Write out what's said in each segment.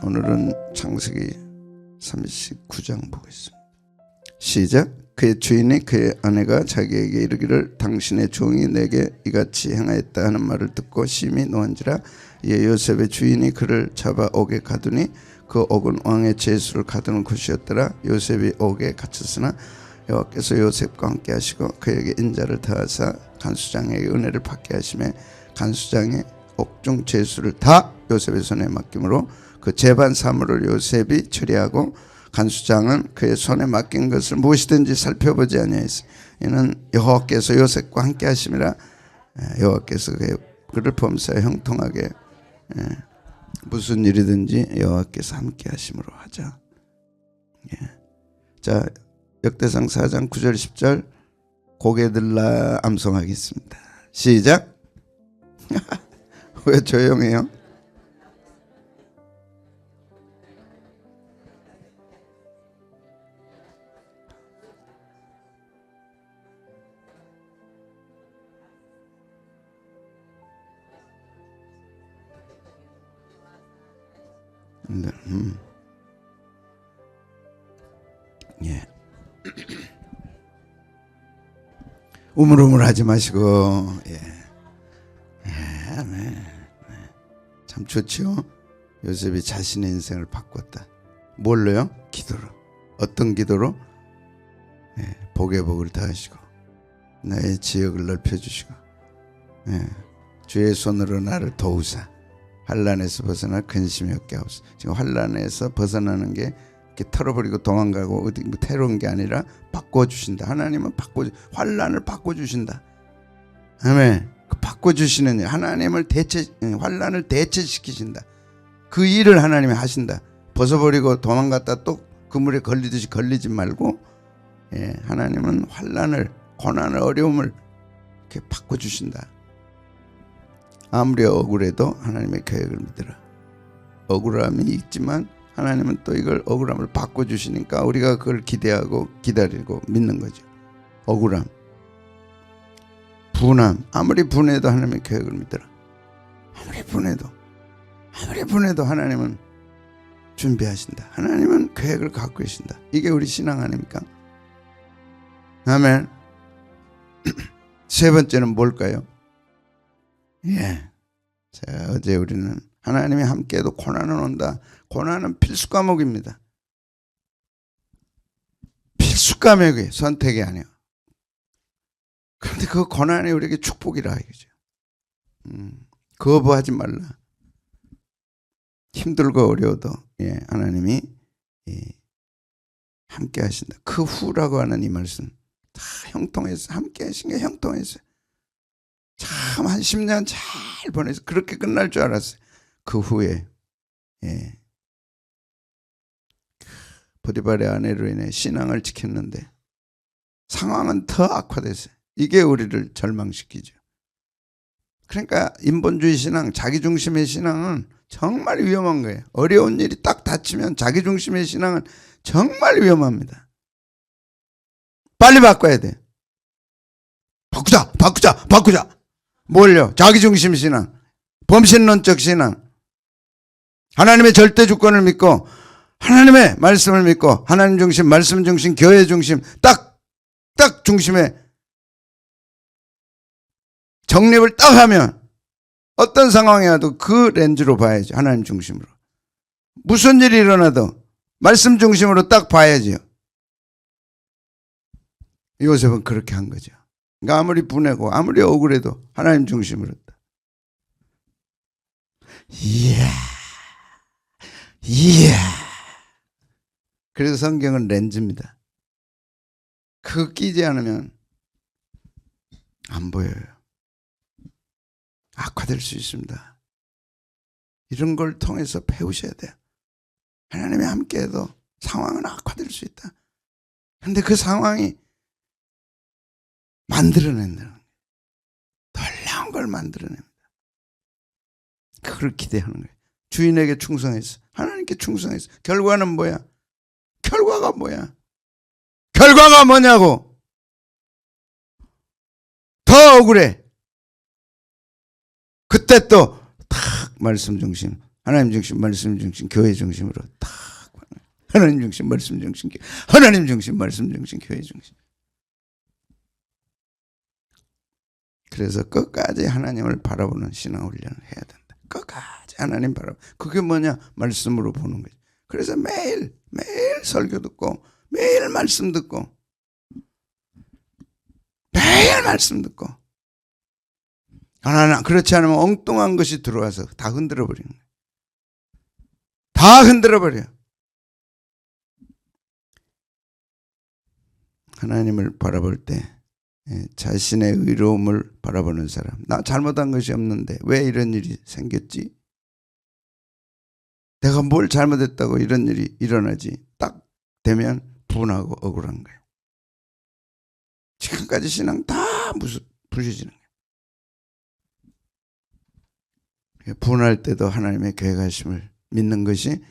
오늘은 창세기 39장 보고 있습니다. 시작. 그의 주인이 그의 아내가 자기에게 이르기를 당신의 종이 내게 이같이 행하였다 하는 말을 듣고 심히 노한지라. 이에 요셉의 주인이 그를 잡아 옥에 가두니 그 옥은 왕의 제수를 가두는 곳이었더라. 요셉이 옥에 갇혔으나 여호와께서 요셉과 함께 하시고 그에게 인자를 더하사 간수장에게 은혜를 받게 하시매 간수장의 옥중 제수를 다 요셉의 손에 맡김으로 그 재반 사물을 요셉이 처리하고 간수장은 그의 손에 맡긴 것을 무엇이든지 살펴보지 아니하였으니 이는 여호와께서 요셉과 함께 하심이라. 여호와께서 그를 범사에 형통하게 무슨 일이든지 여호와께서 함께 하심으로 하자. 자, 역대상 4장 9절 10절 고개 들라 암송하겠습니다. 시작. 왜 조용해요? 예. 우물우물 하지 마시고, 참 좋죠. 요셉이 자신의 인생을 바꿨다. 뭘로요? 기도로. 어떤 기도로? 복에 복을 더하시고 나의 지역을 넓혀주시고 주의 손으로 나를 도우사 환난에서 벗어나 근심이 없게 하옵소서. 지금 환난에서 벗어나는 게 이렇게 털어버리고 도망가고 어디 뭐 태로운 게 아니라 바꿔주신다. 하나님은 환난을 바꿔주신다. 아멘. 그 바꿔주시는 일, 하나님을 환난을 대체시키신다. 그 일을 하나님이 하신다. 벗어버리고 도망갔다 또 그물에 걸리듯이 걸리지 말고 하나님은 환난을, 고난을, 어려움을 이렇게 바꿔주신다. 아무리 억울해도 하나님의 계획을 믿으라. 억울함이 있지만 하나님은 또 이걸 억울함을 바꿔주시니까 우리가 그걸 기대하고 기다리고 믿는 거죠. 억울함, 분함, 아무리 분해도 하나님의 계획을 믿으라. 아무리 분해도 하나님은 준비하신다. 하나님은 계획을 갖고 계신다. 이게 우리 신앙 아닙니까? 아멘. 세 번째는 뭘까요? 자, 어제 우리는 하나님이 함께해도 고난은 온다. 고난은 필수 과목입니다. 필수 과목이 선택이 아니에요. 그런데 그 고난이 우리에게 축복이라 이거죠. 거부하지 말라. 힘들고 어려워도 하나님이 함께 하신다. 그 후라고 하는 이 말씀 다 형통해서 함께 하신 게 형통해서 참 한 10년 잘 보내서 그렇게 끝날 줄 알았어요. 그 후에 보디발의 아내로 인해 신앙을 지켰는데 상황은 더 악화됐어요. 이게 우리를 절망시키죠. 그러니까 인본주의 신앙, 자기중심의 신앙은 정말 위험한 거예요. 어려운 일이 딱 닥치면 자기중심의 신앙은 정말 위험합니다. 빨리 바꿔야 돼. 바꾸자. 뭘요? 자기중심 신앙, 범신론적 신앙, 하나님의 절대 주권을 믿고 하나님의 말씀을 믿고 하나님 중심, 말씀 중심, 교회 중심 딱 중심에 정립을 딱 하면 어떤 상황이 와도 그 렌즈로 봐야죠. 하나님 중심으로. 무슨 일이 일어나도 말씀 중심으로 딱 봐야죠. 요셉은 그렇게 한 거죠. 그러니까 아무리 분해고 아무리 억울해도 하나님 중심으로. 이야. 그래서 성경은 렌즈입니다. 그거 끼지 않으면 안 보여요. 악화될 수 있습니다. 이런 걸 통해서 배우셔야 돼요. 하나님이 함께해도 상황은 악화될 수 있다. 그런데 그 상황이 만들어낸다는 거예요. 놀라운 걸 만들어냅니다. 그걸 기대하는 거예요. 주인에게 충성해서 하나님께 충성해서 결과는 뭐야? 결과가 뭐야? 결과가 뭐냐고? 더 억울해. 그때 또 탁 말씀 중심, 하나님 중심, 말씀 중심, 교회 중심으로 딱 하나님 중심, 말씀 중심, 하나님 중심, 말씀 중심, 교회 중심. 그래서 끝까지 하나님을 바라보는 신앙 훈련을 해야 된다. 끝까지 하나님 바라보. 그게 뭐냐? 말씀으로 보는 거지. 그래서 매일 설교 듣고 매일 말씀 듣고 매일 말씀 듣고 하나 그렇지 않으면 엉뚱한 것이 들어와서 다 흔들어 버리는 거예요. 다 흔들어 버려. 하나님을 바라볼 때 자신의 의로움을 바라보는 사람. 나 잘못한 것이 없는데 왜 이런 일이 생겼지? 내가 뭘 잘못했다고 이런 일이 일어나지? 딱 되면 분하고 억울한 거예요. 지금까지 신앙 다 부서지는 거예요. 분할 때도 하나님의 계획하심을 믿는 것이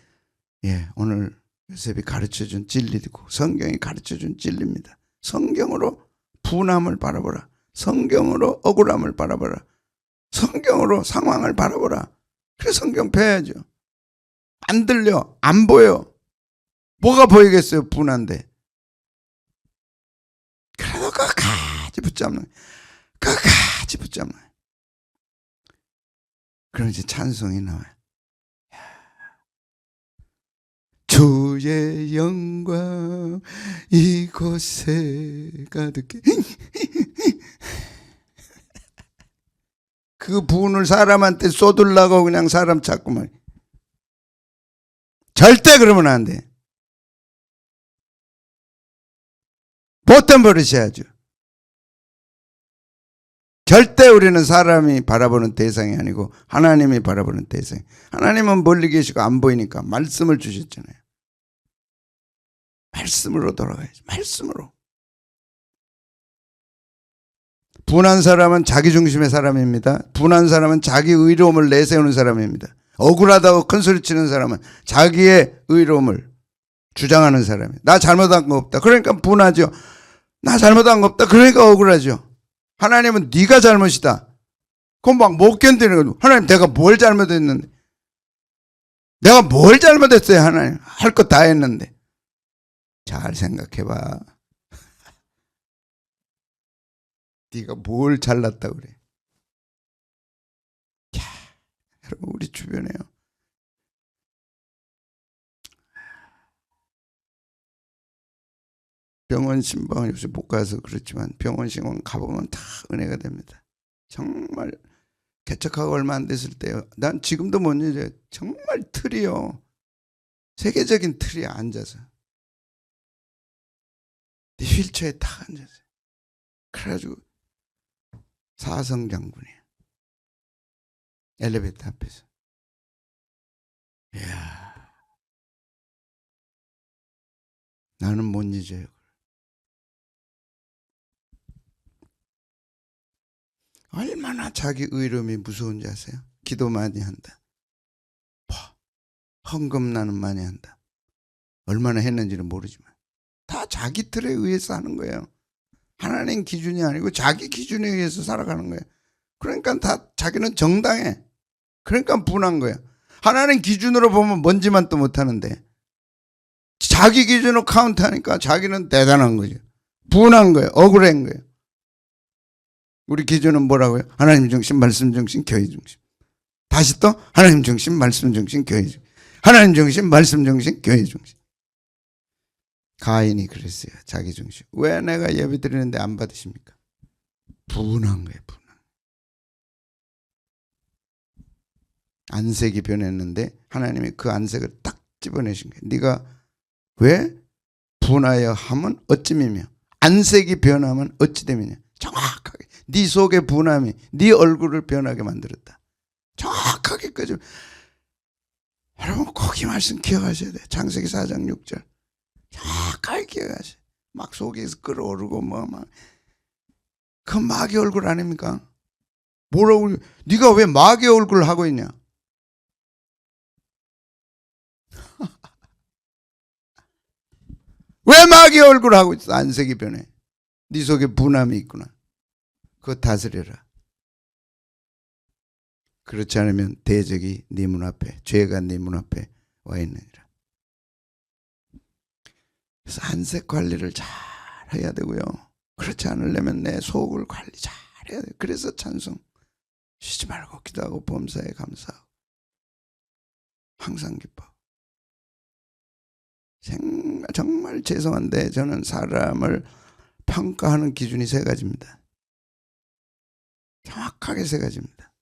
오늘 요셉이 가르쳐준 진리고 성경이 가르쳐준 진리입니다. 성경으로 분함을 바라보라. 성경으로 억울함을 바라보라. 성경으로 상황을 바라보라. 그래서 성경 펴야죠. 안 들려, 안 보여. 뭐가 보이겠어요? 분한데. 그래도 끝까지 붙잡는 거예요. 끝까지 붙잡는 거예요. 그럼 이제 찬송이 나와요. 주의 영광 이곳에 가득해. 그 분을 사람한테 쏟으려고 그냥 사람 찾고만. 절대 그러면 안 돼. 보통 버릇해야죠. 절대 우리는 사람이 바라보는 대상이 아니고 하나님이 바라보는 대상. 하나님은 멀리 계시고 안 보이니까 말씀을 주셨잖아요. 말씀으로 돌아가야지. 말씀으로. 분한 사람은 자기 중심의 사람입니다. 분한 사람은 자기 의로움을 내세우는 사람입니다. 억울하다고 큰소리치는 사람은 자기의 의로움을 주장하는 사람이에요. 나 잘못한 거 없다. 그러니까 분하죠. 나 잘못한 거 없다. 그러니까 억울하죠. 하나님은 네가 잘못이다. 그건 막 못 견디는 거죠. 하나님 내가 뭘 잘못했는데. 내가 뭘 잘못했어요. 하나님. 할 거 다 했는데. 잘 생각해봐. 네가 뭘 잘났다고 그래. 여러분 우리 주변에요. 병원 신방 요새 못 가서 그렇지만 병원 신방 가보면 다 은혜가 됩니다. 정말 개척하고 얼마 안 됐을 때요. 난 지금도 못 잊어요. 정말 틀이요. 세계적인 틀이 앉아서. 네 휠체어에 딱 앉았어요. 그래가지고 사성장군이에요. 엘리베이터 앞에서. 이야. 나는 못 잊어요. 얼마나 자기 의로움이 무서운지 아세요? 기도 많이 한다. 헌금 나는 많이 한다. 얼마나 했는지는 모르지만 다 자기 틀에 의해서 하는 거예요. 하나님 기준이 아니고 자기 기준에 의해서 살아가는 거예요. 그러니까 다 자기는 정당해. 그러니까 분한 거예요. 하나님 기준으로 보면 뭔지만 또 못하는데 자기 기준으로 카운트하니까 자기는 대단한 거죠. 분한 거예요. 억울한 거예요. 우리 기준은 뭐라고요? 하나님 중심, 말씀 중심, 교회 중심. 다시 또 하나님 중심, 말씀 중심, 교회 중심. 하나님 중심, 말씀 중심, 교회 중심. 가인이 그랬어요. 자기 중심. 왜 내가 예배 드리는데 안 받으십니까? 분한 거예요. 분한. 안색이 변했는데 하나님이 그 안색을 딱 집어내신 거예요. 네가 왜 분하여 함은 어찌미며 안색이 변하면 어찌 됨이냐. 정확하게 네 속의 분함이 네 얼굴을 변하게 만들었다. 정확하게 끄죠. 여러분 꼭 이 말씀 기억하셔야 돼요. 창세기 4장 6절 정확하게 기억하셔야 돼요. 막 속에서 끓어오르고 그 마귀 얼굴 아닙니까? 뭐라고 네가 왜 마귀 얼굴을 하고 있냐? 왜 마귀 얼굴을 하고 있어? 안색이 변해. 네 속에 분함이 있구나. 그거 다스려라. 그렇지 않으면 대적이 네 문 앞에, 죄가 네 문 앞에 와 있느니라. 그래서 안색 관리를 잘 해야 되고요. 그렇지 않으려면 내 속을 관리 잘 해야 돼요. 그래서 찬송 쉬지 말고 기도하고 범사에 감사하고 항상 기뻐. 정말 죄송한데 저는 사람을 평가하는 기준이 세 가지입니다. 정확하게 세 가지입니다.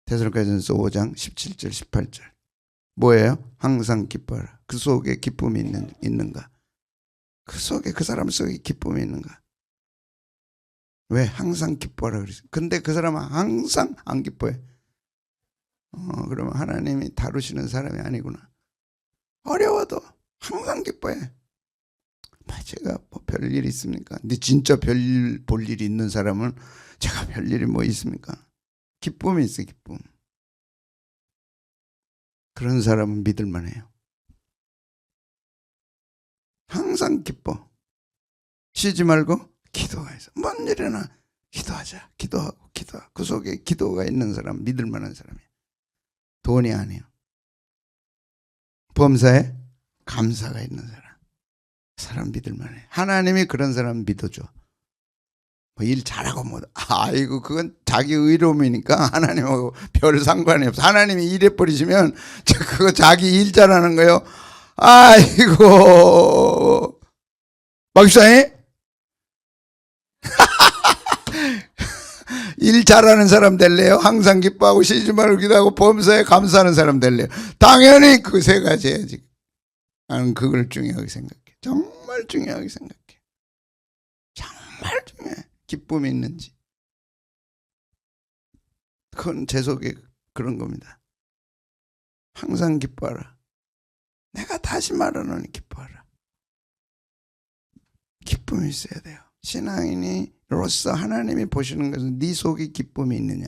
데살로니가전서 5장 17절 18절 뭐예요? 항상 기뻐하라. 그 속에 기쁨이 있는가? 그 속에, 그 사람 속에 기쁨이 있는가? 왜? 항상 기뻐하라 그랬어요. 근데 그 사람은 항상 안 기뻐해. 그러면 하나님이 다루시는 사람이 아니구나. 어려워도 항상 기뻐해. 제가 뭐 별일 있습니까? 근데 진짜 별 볼 일이 있는 사람은 제가 별일이 뭐 있습니까? 기쁨이 있어요. 기쁨. 그런 사람은 믿을만 해요. 항상 기뻐. 쉬지 말고 기도해서 뭔 일이나 기도하자. 기도하고 기도하고 그 속에 기도가 있는 사람, 믿을 만한 사람이에요. 돈이 아니에요. 범사에 감사가 있는 사람 믿을 만해. 하나님이 그런 사람 믿어줘. 뭐 일 잘하고 뭐 아이고 그건 자기 의로움이니까 하나님하고 별 상관이 없어. 하나님이 일해 버리시면 그거 자기 일 잘하는 거요. 아이고 박사님 일 잘하는 사람 될래요? 항상 기뻐하고 쉬지 말고 기도하고 범사에 감사하는 사람 될래요? 당연히 그 세 가지 해야지. 나는 그걸 중요하게 생각해. 정말 중요하게 생각해. 정말 중요해. 기쁨이 있는지. 그건 제 속에 그런 겁니다. 항상 기뻐하라. 내가 다시 말하노니 기뻐하라. 기쁨이 있어야 돼요. 신앙인으로서 하나님이 보시는 것은 네 속에 기쁨이 있느냐,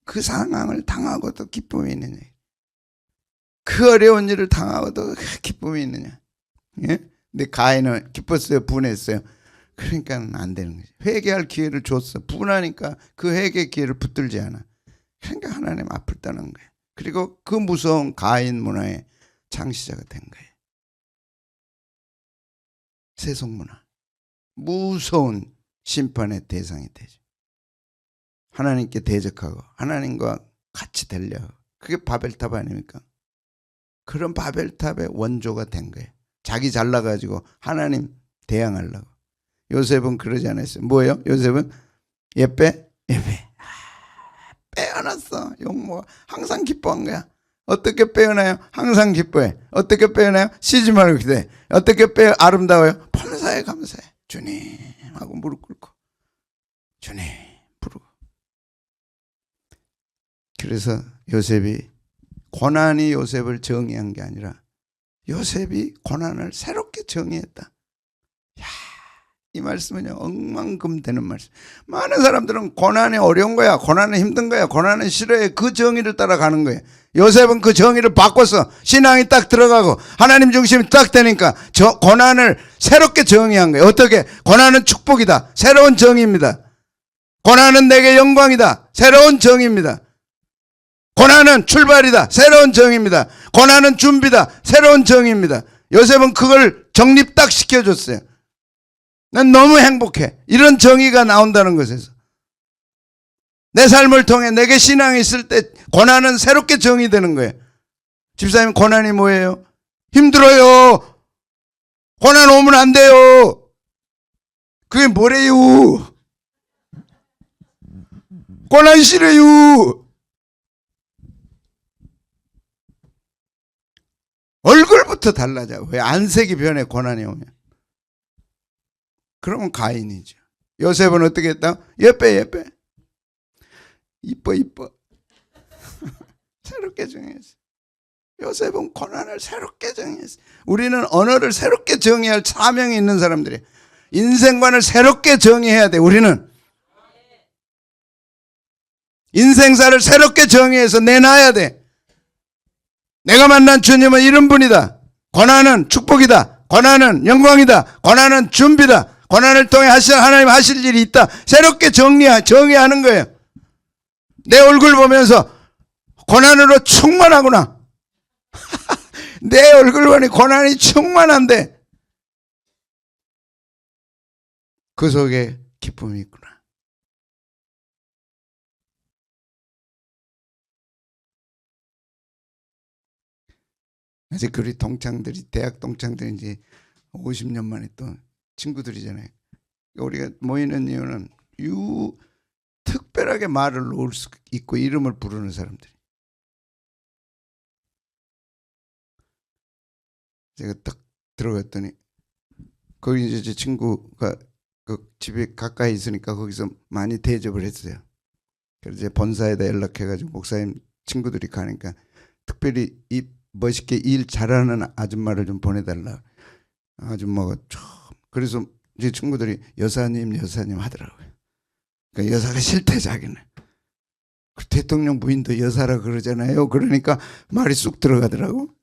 그 상황을 당하고도 기쁨이 있느냐, 그 어려운 일을 당하고도 기쁨이 있느냐. 예? 근데 가인은 기뻤어요? 분했어요? 그러니까 안 되는 거지. 회개할 기회를 줬어. 분하니까 그 회개 기회를 붙들지 않아. 그러니까 하나님 앞을 떠난 거예요. 그리고 그 무서운 가인 문화의 창시자가 된 거예요. 세속 문화. 무서운 심판의 대상이 되죠. 하나님께 대적하고 하나님과 같이 되려고. 그게 바벨탑 아닙니까? 그런 바벨탑의 원조가 된 거예요. 자기 잘나가지고 하나님 대항하려고. 요셉은 그러지 않았어요. 뭐예요? 요셉은 예배 빼어났어. 용모가 항상 기뻐한 거야. 어떻게 빼어나요? 항상 기뻐해. 어떻게 빼어나요? 쉬지 말고 기도해. 어떻게 빼어 아름다워요? 범사에 감사해. 주님 하고 무릎 꿇고 주님 부르고. 그래서 요셉이 고난이 요셉을 정의한 게 아니라 요셉이 고난을 새롭게 정의했다. 야, 이 말씀은요 엉망금 되는 말씀. 많은 사람들은 고난이 어려운 거야, 고난은 힘든 거야, 고난은 싫어해. 그 정의를 따라가는 거예요. 요셉은 그 정의를 바꿔서 신앙이 딱 들어가고 하나님 중심이 딱 되니까 저 고난을 새롭게 정의한 거예요. 어떻게? 고난은 축복이다. 새로운 정의입니다. 고난은 내게 영광이다. 새로운 정의입니다. 고난은 출발이다. 새로운 정의입니다. 고난은 준비다. 새로운 정의입니다. 요셉은 그걸 정립 딱 시켜줬어요. 난 너무 행복해. 이런 정의가 나온다는 것에서. 내 삶을 통해 내게 신앙이 있을 때 고난은 새롭게 정의되는 거예요. 집사님, 고난이 뭐예요? 힘들어요. 고난 오면 안 돼요. 그게 뭐래요? 고난 싫어요. 얼굴부터 달라져. 왜? 안색이 변해, 고난이 오면. 그러면 가인이죠. 요셉은 어떻게 했다? 예뻐. 이뻐. 새롭게 정했어. 요셉은 고난을 새롭게 정했어. 우리는 언어를 새롭게 정의할 사명이 있는 사람들이에요. 인생관을 새롭게 정의해야 돼. 우리는 인생사를 새롭게 정의해서 내놔야 돼. 내가 만난 주님은 이런 분이다. 고난은 축복이다. 고난은 영광이다. 고난은 준비다. 고난을 통해 하나님 하실 일이 있다. 새롭게 정의하는 거예요. 내 얼굴 보면서 고난으로 충만하구나. 내 얼굴 보니 고난이 충만한데 그 속에 기쁨이 있구나. 아직 우리 동창들이, 대학 동창들이 이제 50년 만에 또 친구들이잖아요. 우리가 모이는 이유는 특별하게 말을 놓을 수 있고 이름을 부르는 사람들이. 제가 딱 들어갔더니 거기 이제 제 친구가 그 집에 가까이 있으니까 거기서 많이 대접을 했어요. 그래서 이제 본사에다 연락해가지고 목사님 친구들이 가니까 특별히 이 멋있게 일 잘하는 아줌마를 좀 보내달라. 아줌마가 참, 그래서 제 친구들이 여사님 하더라고요. 그러니까 여사가 싫대 자기는. 대통령 부인도 여사라 그러잖아요. 그러니까 말이 쑥 들어가더라고.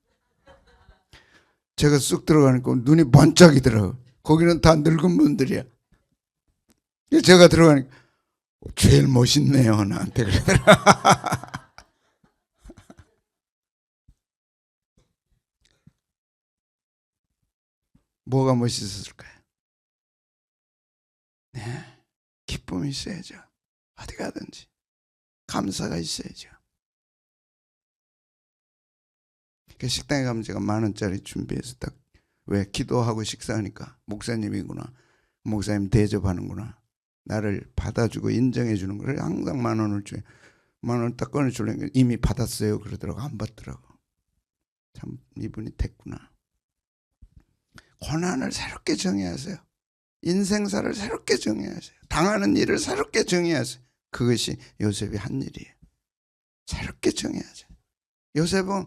제가 쑥 들어가니까 눈이 번쩍이더라고. 거기는 다 늙은 분들이야. 제가 들어가니까 제일 멋있네요 나한테 그러더라고. 뭐가 멋있었을까요? 네, 기쁨이 있어야죠. 어디 가든지 감사가 있어야죠. 그 식당에 가면 제가 10,000원짜리 준비해서 딱, 왜 기도하고 식사하니까 목사님이구나, 목사님 대접하는구나, 나를 받아주고 인정해 주는 거를 항상 10,000원을 줘요. 10,000원 딱 꺼내주려니까 이미 받았어요 그러더라고. 안 받더라고. 참 이분이 됐구나. 고난을 새롭게 정의하세요. 인생사를 새롭게 정의하세요. 당하는 일을 새롭게 정의하세요. 그것이 요셉이 한 일이에요. 새롭게 정의하세요. 요셉은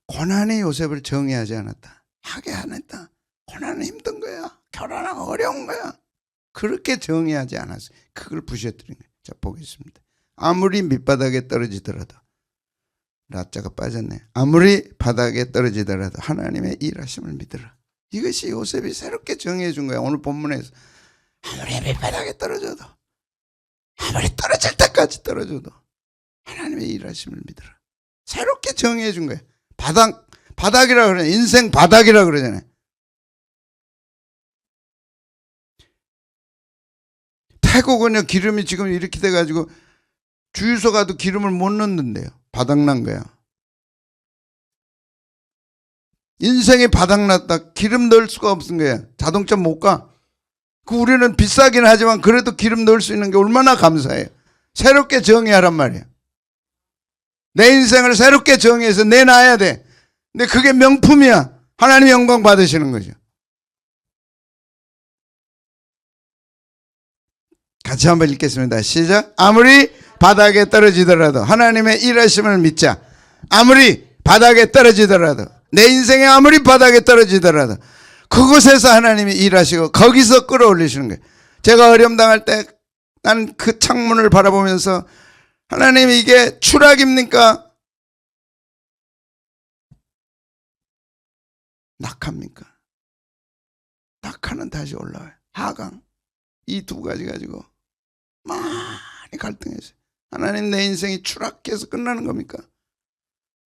고난이 요셉을 정의하지 않았다. 하게 안 했다. 고난은 힘든 거야. 결혼은 어려운 거야. 그렇게 정의하지 않았어요. 그걸 부셔뜨린 거예요. 자, 보겠습니다. 아무리 밑바닥에 떨어지더라도, 라자가 빠졌네. 아무리 바닥에 떨어지더라도 하나님의 일하심을 믿으라. 이것이 요셉이 새롭게 정의해 준 거야. 오늘 본문에서 아무리 밑바닥에 떨어져도, 아무리 떨어질 때까지 떨어져도 하나님의 일하심을 믿으라. 새롭게 정의해 준 거야. 바닥이라 그러잖아요. 인생 바닥이라 그러잖아요. 태국은요, 기름이 지금 이렇게 돼가지고 주유소 가도 기름을 못 넣는데요. 바닥난 거야. 인생이 바닥났다. 기름 넣을 수가 없은 거야. 자동차 못 가. 우리는 비싸긴 하지만 그래도 기름 넣을 수 있는 게 얼마나 감사해요. 새롭게 정의하란 말이야. 내 인생을 새롭게 정의해서 내놔야 돼. 근데 그게 명품이야. 하나님 영광 받으시는 거죠. 같이 한번 읽겠습니다. 시작. 아무리 바닥에 떨어지더라도 하나님의 일하심을 믿자. 아무리 바닥에 떨어지더라도, 내 인생에 아무리 바닥에 떨어지더라도 그곳에서 하나님이 일하시고 거기서 끌어올리시는 거예요. 제가 어려움 당할 때 난 그 창문을 바라보면서, 하나님 이게 추락입니까? 낙합니까? 낙하는 다시 올라와요. 하강. 이 두 가지 가지고 많이 갈등했어요. 하나님 내 인생이 추락해서 끝나는 겁니까?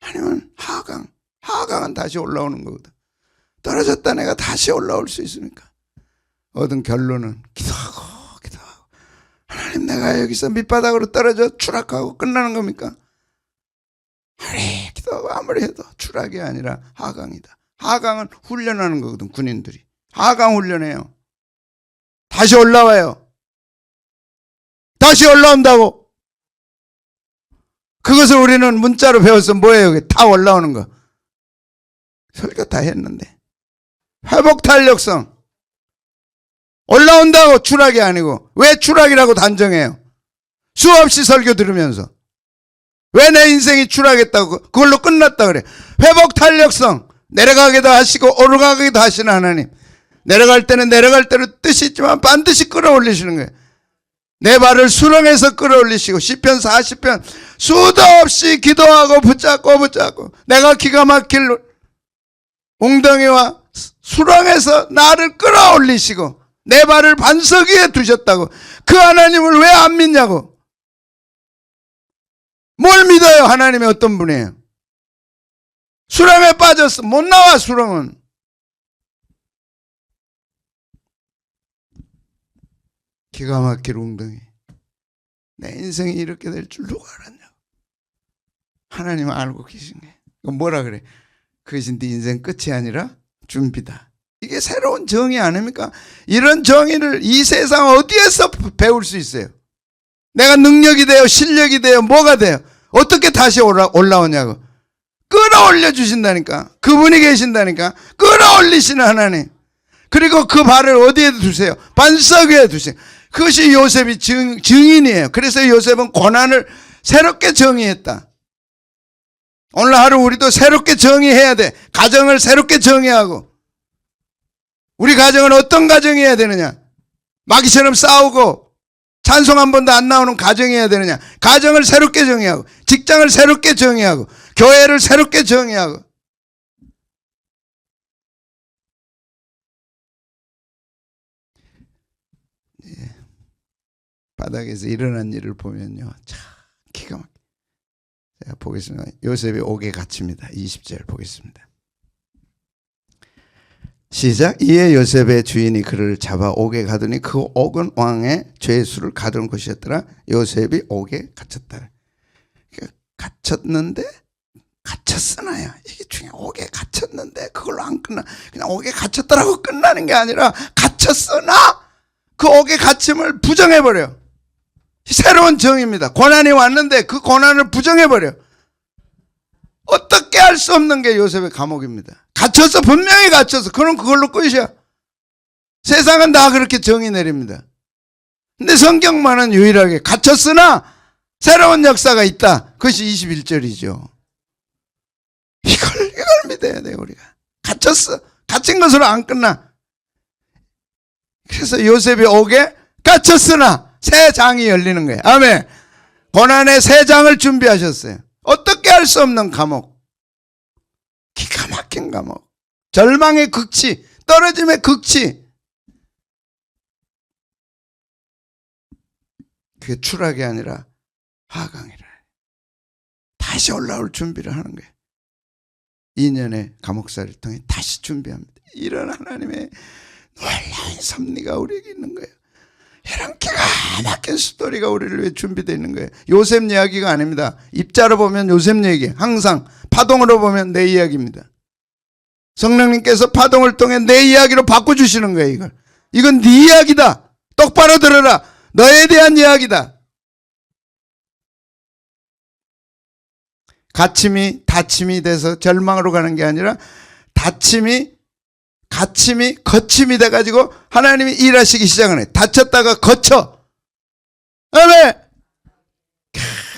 아니면 하강은 다시 올라오는 거거든. 떨어졌다 내가 다시 올라올 수 있습니까? 얻은 결론은 기도하고 하나님 내가 여기서 밑바닥으로 떨어져 추락하고 끝나는 겁니까? 아니, 기도하고 아무리 해도 추락이 아니라 하강이다. 하강은 훈련하는 거거든. 군인들이 하강 훈련해요. 다시 올라와요. 다시 올라온다고. 그것을 우리는 문자로 배워서 뭐예요? 다 올라오는 거. 설교 다 했는데. 회복 탄력성. 올라온다고 추락이 아니고. 왜 추락이라고 단정해요? 수없이 설교 들으면서. 왜 내 인생이 추락했다고 그걸로 끝났다 그래. 회복 탄력성. 내려가기도 하시고 오르가기도 하시는 하나님. 내려갈 때는 내려갈 대로 뜻이 있지만 반드시 끌어올리시는 거예요. 내 발을 수렁에서 끌어올리시고, 시편 40편 수도 없이 기도하고 붙잡고 내가 기가 막힐 웅덩이와 수렁에서 나를 끌어올리시고 내 발을 반석 위에 두셨다고. 그 하나님을 왜 안 믿냐고. 뭘 믿어요? 하나님이 어떤 분이에요? 수렁에 빠졌어. 못 나와, 수렁은. 기가 막힐 웅덩이. 내 인생이 이렇게 될 줄 누가 알았냐고. 하나님은 알고 계신 거예요. 뭐라 그래? 그것이 네 인생 끝이 아니라 준비다. 이게 새로운 정의 아닙니까? 이런 정의를 이 세상 어디에서 배울 수 있어요? 내가 능력이 돼요? 실력이 돼요? 뭐가 돼요? 어떻게 다시 올라오냐고. 끌어올려 주신다니까. 그분이 계신다니까. 끌어올리시는 하나님. 그리고 그 발을 어디에 두세요? 반석 위에 두세요. 그것이 요셉이 증인이에요. 그래서 요셉은 고난을 새롭게 정의했다. 오늘 하루 우리도 새롭게 정의해야 돼. 가정을 새롭게 정의하고. 우리 가정은 어떤 가정이어야 되느냐? 마귀처럼 싸우고 찬송 한 번도 안 나오는 가정이어야 되느냐? 가정을 새롭게 정의하고, 직장을 새롭게 정의하고, 교회를 새롭게 정의하고. 예. 바닥에서 일어난 일을 보면요, 참 기가 막혀. 제가 보겠습니다. 요셉이 옥에 갇힙니다. 20절 보겠습니다. 시작. 이에 요셉의 주인이 그를 잡아 옥에 가두니 그 옥은 왕의 죄수를 가둔 곳이었더라. 요셉이 옥에 갇혔다. 갇혔는데 갇혔으나요. 이게 중요해. 옥에 갇혔는데 그걸로 안 끝나. 그냥 옥에 갇혔다라고 끝나는 게 아니라 갇혔으나 그 옥에 갇힘을 부정해버려. 새로운 정의입니다. 고난이 왔는데 그 고난을 부정해버려. 어떻게 할 수 없는 게 요셉의 감옥입니다. 갇혀서, 분명히 갇혀서. 그럼 그걸로 끝이야. 세상은 다 그렇게 정의 내립니다. 근데 성경만은 유일하게 갇혔으나 새로운 역사가 있다. 그것이 21절이죠. 이걸 믿어야 돼요, 우리가. 갇혔어. 갇힌 것으로 안 끝나. 그래서 요셉이 옥에 갇혔으나 새 장이 열리는 거예요. 아멘. 고난의 새 장을 준비하셨어요. 어떻게 할 수 없는 감옥. 기가 막힌 감옥. 절망의 극치, 떨어짐의 극치. 그게 추락이 아니라 하강이라. 다시 올라올 준비를 하는 거예요. 2년의 감옥살이를 통해 다시 준비합니다. 이런 하나님의 놀라운 섭리가 우리에게 있는 거예요. 이런 기가 막힌 스토리가 우리를 위해 준비되어 있는 거예요. 요셉 이야기가 아닙니다. 입자로 보면 요셉 얘기, 항상 파동으로 보면 내 이야기입니다. 성령님께서 파동을 통해 내 이야기로 바꿔주시는 거예요. 이건 네 이야기다. 똑바로 들어라. 너에 대한 이야기다. 갇힘이 다침이 돼서 절망으로 가는 게 아니라 갇힘이 거침이 돼가지고 하나님이 일하시기 시작하네. 다쳤다가 거쳐. 아멘.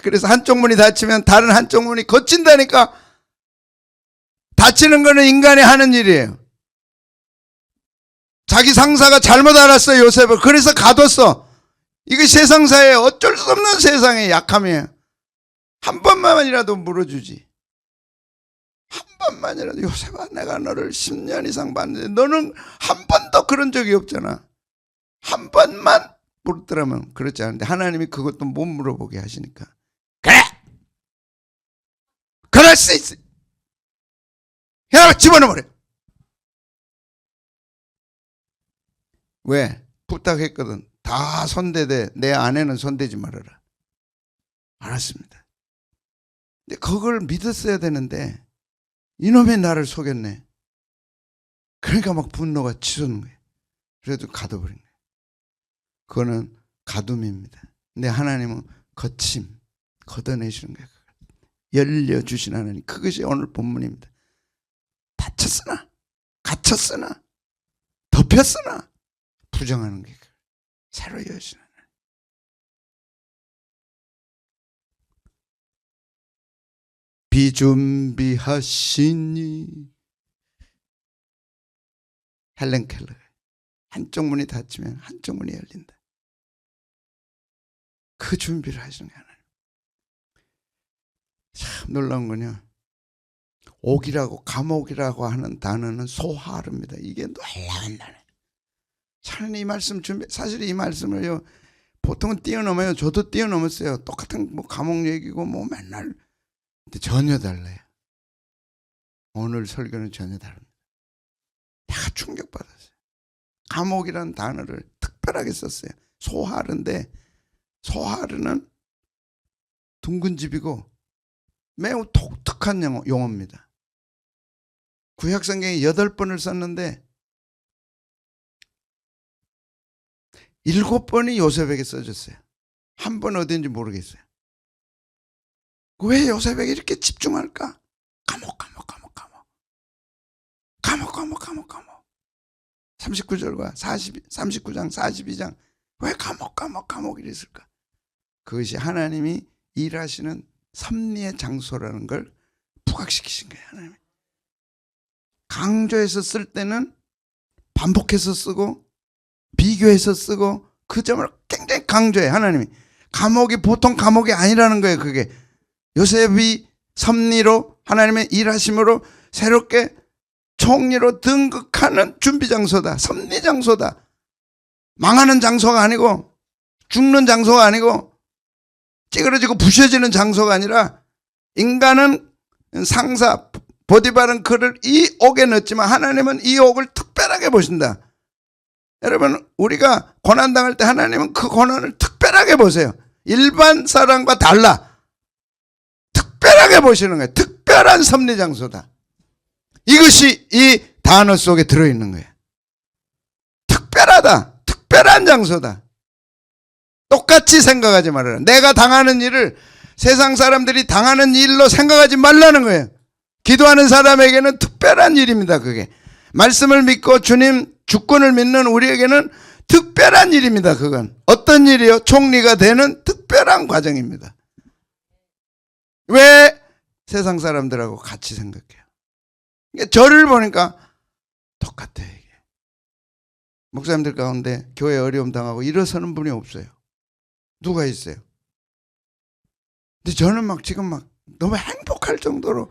그래서 한쪽 문이 닫히면 다른 한쪽 문이 거친다니까. 다치는 거는 인간이 하는 일이에요. 자기 상사가 잘못 알았어요, 요셉을. 그래서 가뒀어. 이게 세상사에 어쩔 수 없는 세상의 약함이에요. 한 번만이라도 물어주지. 한 번만이라도, 요셉아, 내가 너를 10년 이상 봤는데 너는 한 번도 그런 적이 없잖아. 한 번만 물었더라면 그렇지 않은데 하나님이 그것도 못 물어보게 하시니까, 그래! 그럴 수 있어! 야, 집어넣어버려! 왜? 부탁했거든. 다 손대되 내 아내는 손대지 말아라. 알았습니다. 근데 그걸 믿었어야 되는데 이놈이 나를 속였네. 그러니까 막 분노가 치솟는 거예요. 그래도 가둬버린 거예요. 그거는 가둠입니다. 근데 하나님은 거침, 걷어내시는 거예요. 열려주신 하나님. 그것이 오늘 본문입니다. 다쳤으나, 갇혔으나, 덮였으나 부정하는 게 새로 여시는 하나님. 비준비하시니. 헬렌 켈러. 한쪽 문이 닫히면 한쪽 문이 열린다. 그 준비를 하시는 게 하나님. 참 놀라운 거냐. 옥이라고, 감옥이라고 하는 단어는 소하르입니다. 이게 놀라운 단어예요. 하나님 이 말씀 준비, 사실 이 말씀을요, 보통은 뛰어넘어요. 저도 뛰어넘었어요. 똑같은 뭐 감옥 얘기고 뭐 맨날. 근데 전혀 달라요. 오늘 설교는 전혀 다릅니다. 내가 충격받았어요. 감옥이라는 단어를 특별하게 썼어요. 소하르인데 소하르는 둥근 집이고 매우 독특한 용어입니다. 구약성경에 8번을 썼는데 7번이 요셉에게 써졌어요. 한 번 어딘지 모르겠어요. 왜 요셉에게 이렇게 집중할까? 감옥 39절과 39장 42장 왜 감옥 이랬을까? 그것이 하나님이 일하시는 섭리의 장소라는 걸 부각시키신 거예요. 하나님이 강조해서 쓸 때는 반복해서 쓰고 비교해서 쓰고 그 점을 굉장히 강조해. 하나님이 감옥이 보통 감옥이 아니라는 거예요. 그게 요셉이 섭리로 하나님의 일하심으로 새롭게 총리로 등극하는 준비 장소다. 섭리 장소다. 망하는 장소가 아니고 죽는 장소가 아니고 찌그러지고 부셔지는 장소가 아니라 인간은 상사 보디발은 그를 이 옥에 넣었지만 하나님은 이 옥을 특별하게 보신다. 여러분 우리가 고난당할 때 하나님은 그 고난을 특별하게 보세요. 일반 사람과 달라. 특별하게 보시는 거예요. 특별한 섭리 장소다. 이것이 이 단어 속에 들어있는 거예요. 특별하다. 특별한 장소다. 똑같이 생각하지 말아라. 내가 당하는 일을 세상 사람들이 당하는 일로 생각하지 말라는 거예요. 기도하는 사람에게는 특별한 일입니다. 그게 말씀을 믿고 주님 주권을 믿는 우리에게는 특별한 일입니다. 그건 어떤 일이요? 총리가 되는 특별한 과정입니다. 왜 세상 사람들하고 같이 생각해요? 저를 보니까 똑같아요. 이게. 목사님들 가운데 교회 어려움 당하고 일어서는 분이 없어요. 누가 있어요? 근데 저는 막 지금 막 너무 행복할 정도로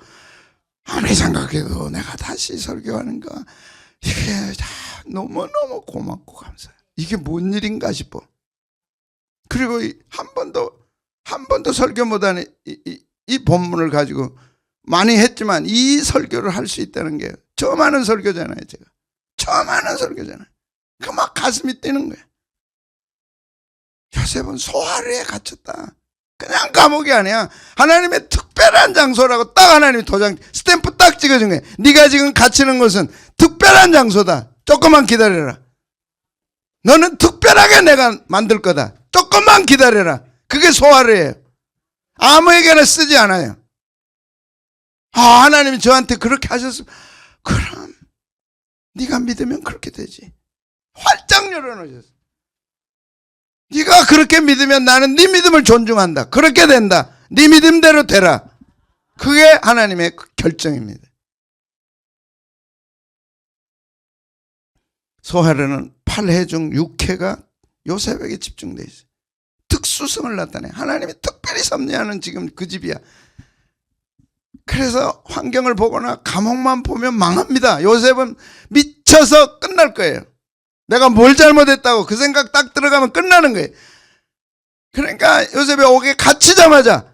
아무리 생각해도 내가 다시 설교하는가 이게 너무너무 고맙고 감사해요. 이게 뭔 일인가 싶어. 그리고 한 번도 설교 못하는 이 본문을 가지고 많이 했지만 이 설교를 할 수 있다는 게 처음 하는 설교잖아요. 제가 처음 하는 설교잖아요. 그 막 가슴이 뛰는 거예요. 요셉은 소하루에 갇혔다. 그냥 감옥이 아니야. 하나님의 특별한 장소라고 딱 하나님이 도장 스탬프 딱 찍어준 거예요. 네가 지금 갇히는 곳은 특별한 장소다. 조금만 기다려라. 너는 특별하게 내가 만들 거다. 조금만 기다려라. 그게 소하루예요. 아무에게나 쓰지 않아요. 하나님이 저한테 그렇게 하셨으면 그럼 네가 믿으면 그렇게 되지. 활짝 열어놓으셨어. 네가 그렇게 믿으면 나는 네 믿음을 존중한다. 그렇게 된다. 네 믿음대로 되라. 그게 하나님의 결정입니다. 소하루는 8회 중 6회가 요셉에게 집중되어 있어요. 특수성을 나타내. 하나님이 특별히 섭리하는 지금 그 집이야. 그래서 환경을 보거나 감옥만 보면 망합니다. 요셉은 미쳐서 끝날 거예요. 내가 뭘 잘못했다고 그 생각 딱 들어가면 끝나는 거예요. 그러니까 요셉이 옥에 갇히자마자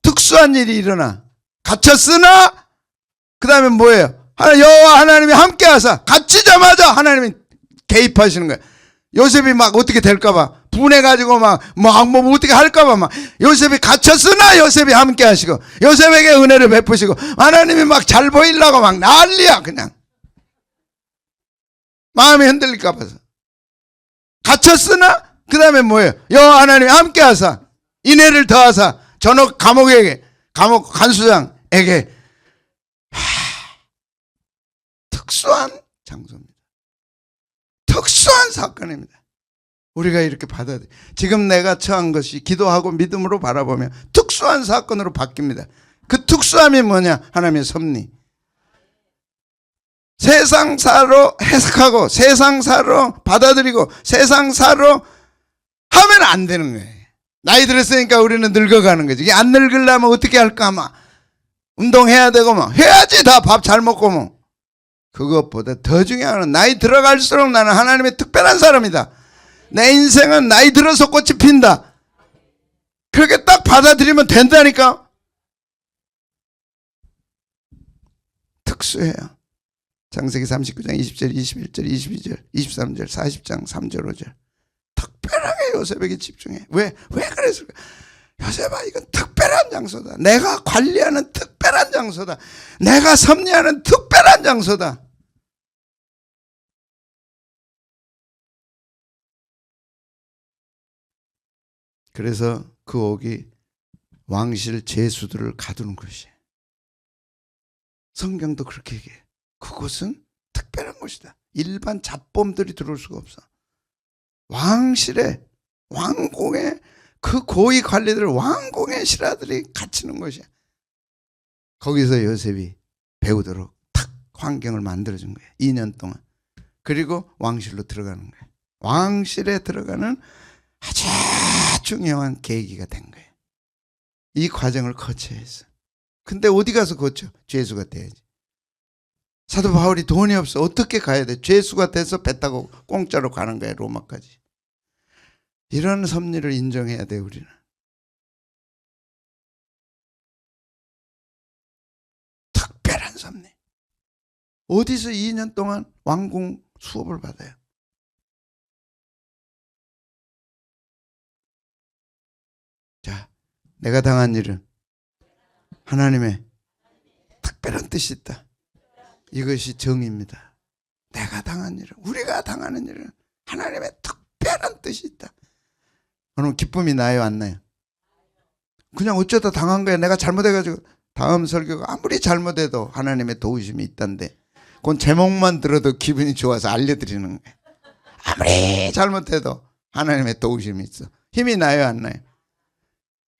특수한 일이 일어나. 갇혔으나 그 다음에 뭐예요? 여호와 하나님이 함께 하사. 갇히자마자 하나님이 개입하시는 거예요. 요셉이 막 어떻게 될까봐 분해가지고 막 어떻게 할까봐 막 요셉이 갇혔으나 요셉이 함께 하시고 요셉에게 은혜를 베푸시고 하나님이 막 잘 보이려고 막 난리야. 그냥 마음이 흔들릴까 봐서. 갇혔으나 그 다음에 뭐예요? 여호와 하나님이 함께 하사 인애를 더하사 전옥 감옥에게 감옥 간수장에게 특수한 장소입니다. 특수한 사건입니다. 우리가 이렇게 받아들여. 지금 내가 처한 것이 기도하고 믿음으로 바라보면 특수한 사건으로 바뀝니다. 그 특수함이 뭐냐? 하나님의 섭리. 세상사로 해석하고 세상사로 받아들이고 세상사로 하면 안 되는 거예요. 나이 들었으니까 우리는 늙어가는 거지. 이게 안 늙으려면 어떻게 할까? 막 운동해야 되고 막 해야지. 다 밥 잘 먹고 뭐. 그것보다 더 중요한 건 나이 들어갈수록 나는 하나님의 특별한 사람이다. 내 인생은 나이 들어서 꽃이 핀다. 그렇게 딱 받아들이면 된다니까. 특수해요. 창세기 39장 20절, 21절, 22절, 23절, 40장 3절, 5절. 특별하게 요셉에게 집중해. 왜 그랬을까? 요셉아, 이건 특별한 장소다. 내가 관리하는 특별한 장소다. 내가 섭리하는 특별한 장소다. 그래서 그 옥이 왕실 제수들을 가두는 곳이에요. 성경도 그렇게 얘기해요. 그곳은 특별한 곳이다. 일반 잡범들이 들어올 수가 없어. 왕실에, 왕궁에, 그 고위 관리들, 왕궁의 신하들이 갇히는 곳이야. 거기서 요셉이 배우도록 탁 환경을 만들어준 거예요. 2년 동안. 그리고 왕실로 들어가는 거예요. 왕실에 들어가는 아주 중요한 계기가 된 거예요. 이 과정을 거쳐야 했어. 근데 어디 가서 거쳐? 죄수가 돼야지. 사도 바울이 돈이 없어. 어떻게 가야 돼? 죄수가 돼서 배 타고 공짜로 가는 거예요. 로마까지. 이런 섭리를 인정해야 돼, 우리는. 특별한 섭리. 어디서 2년 동안 왕궁 수업을 받아요? 자, 내가 당한 일은 하나님의 특별한 뜻이 있다. 이것이 정의입니다. 내가 당한 일은, 우리가 당하는 일은 하나님의 특별한 뜻이 있다. 여러분, 기쁨이 나요, 안 나요? 그냥 어쩌다 당한 거야. 내가 잘못해가지고. 다음 설교가 아무리 잘못해도 하나님의 도우심이 있단데, 그건 제목만 들어도 기분이 좋아서 알려드리는 거예요. 아무리 잘못해도 하나님의 도우심이 있어. 힘이 나요, 안 나요?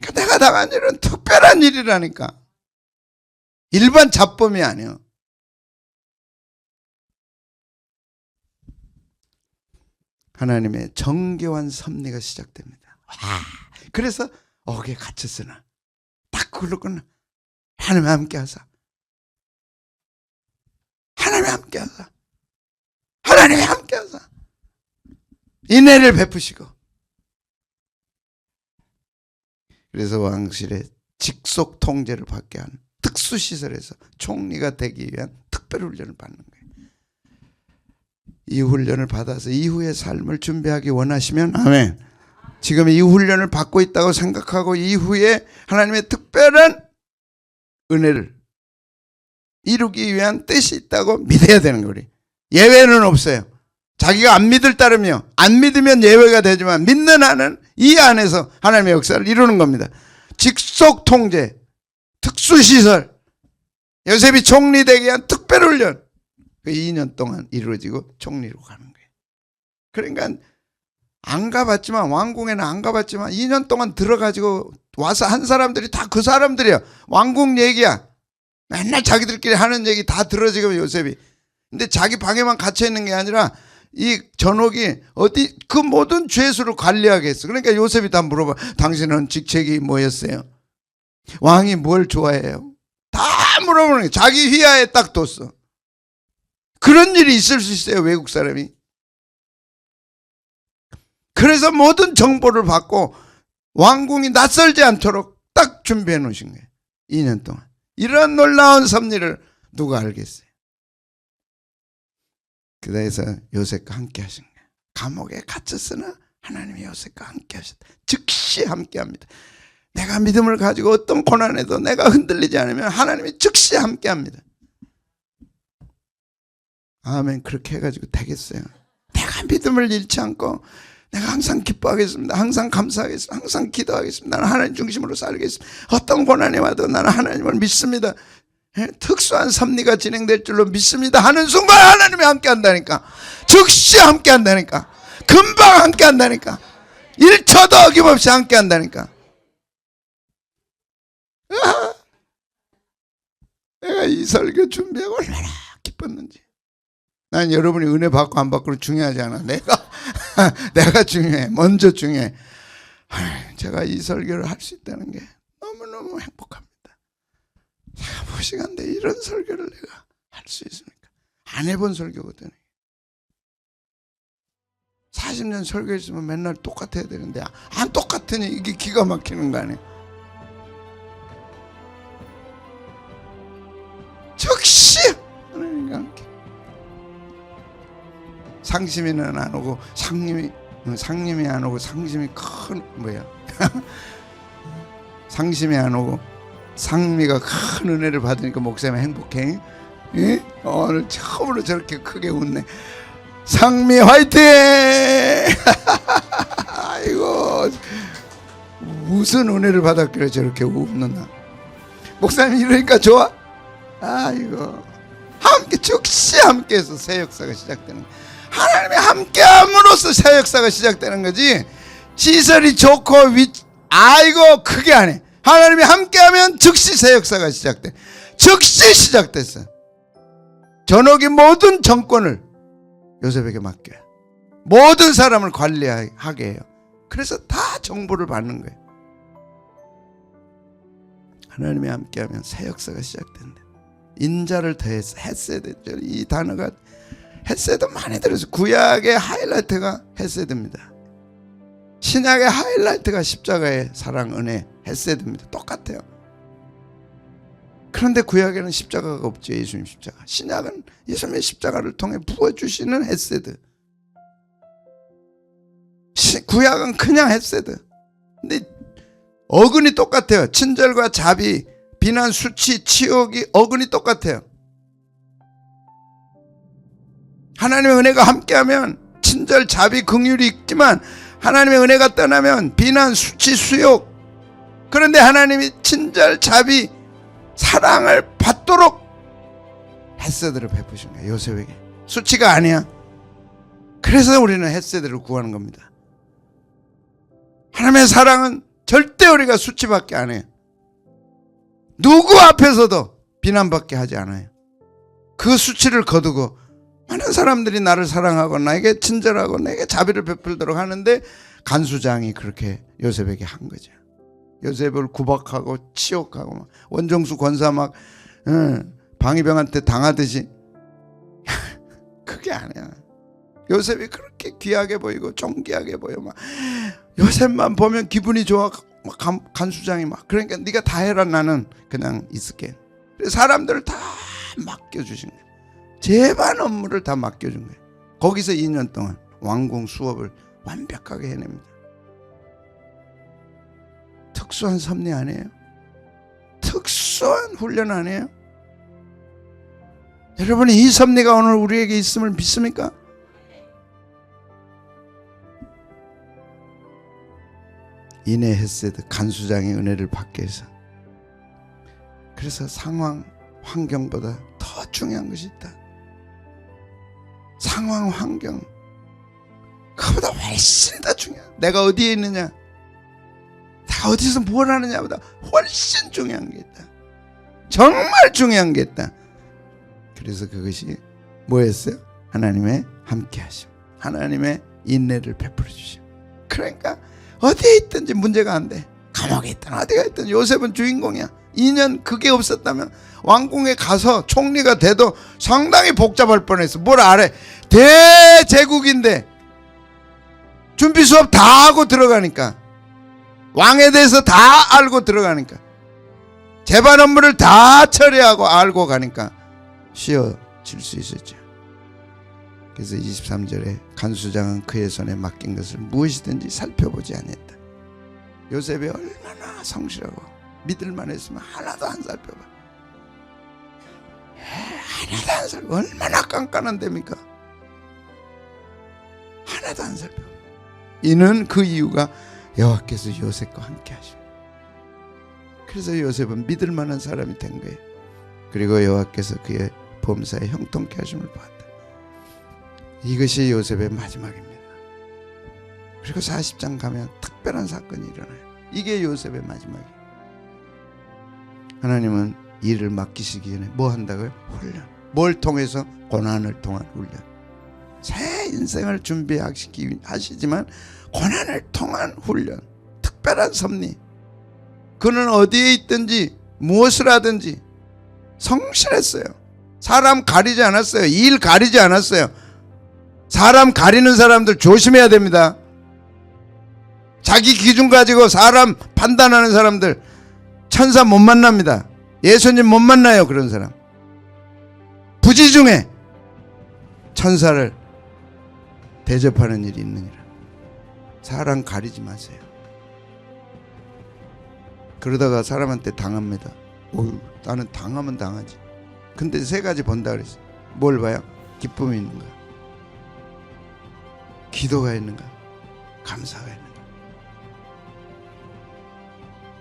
그러니까 내가 당한 일은 특별한 일이라니까. 일반 잡범이 아니에요. 하나님의 정교한 섭리가 시작됩니다. 그래서 옥에 갇혔으나 딱 그걸로 끝나. 하나님 함께 하사. 하나님 함께 하사. 하나님 함께 하사. 인애를 베푸시고. 그래서 왕실의 직속 통제를 받게 한 특수시설에서 총리가 되기 위한 특별 훈련을 받는 거예요. 이 훈련을 받아서 이후의 삶을 준비하기 원하시면 아멘. 지금 이 훈련을 받고 있다고 생각하고 이후에 하나님의 특별한 은혜를 이루기 위한 뜻이 있다고 믿어야 되는 거예요. 예외는 없어요. 자기가 안 믿을 따르며 안 믿으면 예외가 되지만 믿는 한은 이 안에서 하나님의 역사를 이루는 겁니다. 직속 통제, 특수시설, 요셉이 총리 되기 위한 특별훈련, 그 2년 동안 이루어지고 총리로 가는 거예요. 그러니까 안 가봤지만, 왕궁에는 안 가봤지만 2년 동안 들어가지고 와서 한 사람들이 다 그 사람들이야. 왕궁 얘기야. 맨날 자기들끼리 하는 얘기 다 들어지고 요셉이. 근데 자기 방에만 갇혀 있는 게 아니라 이 전옥이 어디 그 모든 죄수를 관리하겠어. 그러니까 요셉이 다 물어봐. 당신은 직책이 뭐였어요? 왕이 뭘 좋아해요? 다 물어보는 거예요. 자기 휘하에 딱 뒀어. 그런 일이 있을 수 있어요, 외국 사람이. 그래서 모든 정보를 받고 왕궁이 낯설지 않도록 딱 준비해 놓으신 거예요. 2년 동안. 이런 놀라운 섭리를 누가 알겠어요? 그래서 요셉과 함께 하신 거예요. 감옥에 갇혔으나 하나님이 요셉과 함께 하셨다. 즉시 함께 합니다. 내가 믿음을 가지고 어떤 고난에도 내가 흔들리지 않으면 하나님이 즉시 함께 합니다. 아멘. 그렇게 해가지고 되겠어요. 내가 믿음을 잃지 않고 내가 항상 기뻐하겠습니다. 항상 감사하겠습니다. 항상 기도하겠습니다. 나는 하나님 중심으로 살겠습니다. 어떤 고난이 와도 나는 하나님을 믿습니다. 특수한 섭리가 진행될 줄로 믿습니다 하는 순간 하나님이 함께 한다니까. 즉시 함께 한다니까. 금방 함께 한다니까. 1초도 어김없이 함께 한다니까. 내가 이 설교 준비하고 얼마나 기뻤는지. 난 여러분이 은혜 받고 안 받고는 중요하지 않아. 내가 중요해. 먼저 중요해. 제가 이 설교를 할 수 있다는 게 너무너무 행복합니다. 제가 무시간데 이런 설교를 내가 할 수 있습니까? 안 해본 설교거든요. 40년 설교했으면 맨날 똑같아야 되는데 안 똑같으니 이게 기가 막히는 거 아니에요. 즉시 하나님과 함께. 상심이는 안 오고 상님이 안 오고 상심이 큰 뭐야 상심이 안 오고 상미가 큰 은혜를 받으니까 목사님 행복해. 예? 오늘 처음으로 저렇게 크게 웃네. 상미 화이팅! 아이고 무슨 은혜를 받았길래 저렇게 웃는다. 목사님 이러니까 좋아? 아이고 함께 즉시 함께해서 새 역사가 시작되는 거야. 하나님이 함께함으로써 새 역사가 시작되는 거지. 시설이 좋고 아이고 크게 안 해. 하나님이 함께하면 즉시 새 역사가 시작돼. 즉시 시작됐어. 전역이 모든 정권을 요셉에게 맡겨요. 모든 사람을 관리하게 해요. 그래서 다 정보를 받는 거예요. 하나님이 함께하면 새 역사가 시작된다. 인자를 더해서 헤세드, 이 단어가 헤세드 많이 들어서 구약의 하이라이트가 헤세드입니다. 신약의 하이라이트가 십자가의 사랑, 은혜, 헤세드입니다. 똑같아요. 그런데 구약에는 십자가가 없죠. 예수님 십자가. 신약은 예수님의 십자가를 통해 부어주시는 헤세드. 구약은 그냥 헤세드. 근데 어근이 똑같아요. 친절과 자비, 비난, 수치, 치욕이 어근이 똑같아요. 하나님의 은혜가 함께하면 친절, 자비, 긍휼이 있지만 하나님의 은혜가 떠나면 비난, 수치, 수욕. 그런데 하나님이 친절, 자비, 사랑을 받도록 헤세드를 베푸신 거예요. 요셉에게. 수치가 아니야. 그래서 우리는 헤세드를 구하는 겁니다. 하나님의 사랑은 절대 우리가 수치밖에 안 해요. 누구 앞에서도 비난밖에 하지 않아요. 그 수치를 거두고 많은 사람들이 나를 사랑하고 나에게 친절하고 나에게 자비를 베풀도록 하는데 간수장이 그렇게 요셉에게 한 거죠. 요셉을 구박하고 치욕하고 원정수 권사 막 방위병한테 당하듯이 그게 아니야. 요셉이 그렇게 귀하게 보이고 존귀하게 보여. 막 요셉만 보면 기분이 좋아. 막 간수장이 막 그러니까 네가 다 해라, 나는 그냥 있을게. 사람들을 다 맡겨주신 거예요. 제반 업무를 다 맡겨준 거예요. 거기서 2년 동안 왕궁 수업을 완벽하게 해냅니다. 특수한 섭리 아니에요? 특수한 훈련 아니에요? 여러분이 이 섭리가 오늘 우리에게 있음을 믿습니까? 인의 헤세드, 간수장의 은혜를 받게 해서. 그래서 상황, 환경보다 더 중요한 것이 있다. 상황, 환경 그보다 훨씬 더 중요해. 내가 어디에 있느냐, 내가 어디서 뭘 하느냐보다 훨씬 중요한 게 있다. 정말 중요한 게 있다. 그래서 그것이 뭐였어요? 하나님의 함께하심, 하나님의 인내를 베풀어 주심. 그러니까 어디에 있든지 문제가 안 돼. 감옥에 있든 어디가 있든 요셉은 주인공이야. 2년 그게 없었다면 왕궁에 가서 총리가 돼도 상당히 복잡할 뻔했어. 뭘 알아? 대제국인데 준비 수업 다 하고 들어가니까, 왕에 대해서 다 알고 들어가니까, 재반 업무를 다 처리하고 알고 가니까 쉬어질 수 있었죠. 그래서 23절에 간수장은 그의 손에 맡긴 것을 무엇이든지 살펴보지 않았다. 요셉이 얼마나 성실하고 믿을만 했으면 하나도 안 살펴봐. 하나도 안 살펴봐. 얼마나 깐깐한 데입니까? 하나도 안 살펴봐. 이는 그 이유가 여호와께서 요셉과 함께 하시고, 그래서 요셉은 믿을만한 사람이 된 거예요. 그리고 여호와께서 그의 범사에 형통케 하심을 보았다. 이것이 요셉의 마지막입니다. 그리고 40장 가면 특별한 사건이 일어나요. 이게 요셉의 마지막이에요. 하나님은 일을 맡기시기 전에 뭐 한다고요? 훈련. 뭘 통해서? 고난을 통한 훈련. 새 인생을 준비하시지만 고난을 통한 훈련, 특별한 섭리. 그는 어디에 있든지 무엇을 하든지 성실했어요. 사람 가리지 않았어요. 일 가리지 않았어요. 사람 가리는 사람들 조심해야 됩니다. 자기 기준 가지고 사람 판단하는 사람들 천사 못 만납니다. 예수님 못 만나요. 그런 사람 부지중에 천사를 대접하는 일이 있느니라. 사람 가리지 마세요. 그러다가 사람한테 당합니다. 나는 당하면 당하지. 근데 세 가지 본다 그랬어. 뭘 봐요? 기쁨이 있는가, 기도가 있는가, 감사가 있는가.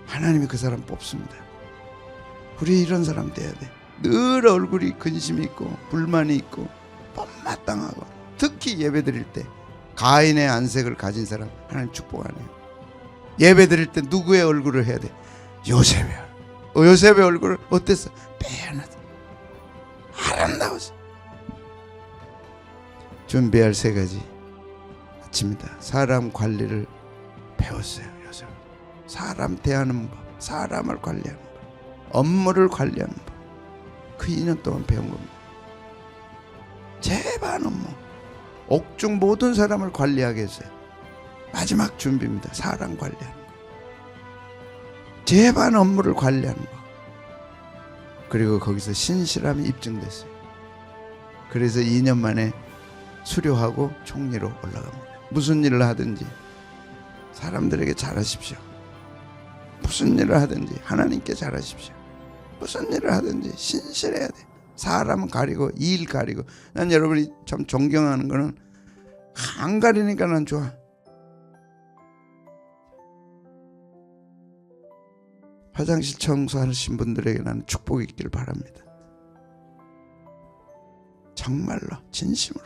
하나님이 그 사람 뽑습니다. 우리 이런 사람 돼야 돼. 늘 얼굴이 근심이 있고 불만이 있고 못마땅하고, 특히 예배 드릴 때 가인의 안색을 가진 사람 하나님 축복 안 해요. 예배 드릴 때 누구의 얼굴을 해야 돼? 요셉의 얼굴. 요셉의 얼굴은 어땠어? 빼어나다, 아름다웠어. 준비할 세 가지 아침이다. 사람 관리를 배웠어요. 요셉 사람 대하는 법, 사람을 관리하는 법, 업무를 관리하는 법. 그 2년 동안 배운 겁니다. 제반 업무, 옥중 모든 사람을 관리하게 했어요. 마지막 준비입니다. 사람 관리하는 거. 제반 업무를 관리하는 거. 그리고 거기서 신실함이 입증됐어요. 그래서 2년 만에 수료하고 총리로 올라갑니다. 무슨 일을 하든지 사람들에게 잘하십시오. 무슨 일을 하든지 하나님께 잘하십시오. 무슨 일을 하든지 신실해야 돼. 사람 가리고 일 가리고. 난 여러분이 참 존경하는 거는 안 가리니까 난 좋아. 화장실 청소하신 분들에게 나는 축복이 있기를 바랍니다. 정말로 진심으로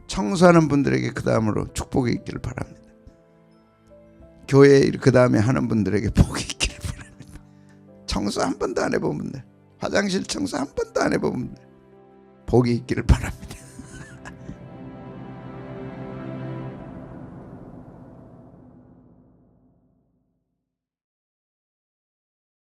청소하는 분들에게 그 다음으로 축복이 있기를 바랍니다. 교회 일 그 다음에 하는 분들에게 복이 있기를 바랍니다. 청소 한 번도 안 해본 분들, 화장실 청소 한 번도 안 해본 분들 복이 있기를 바랍니다.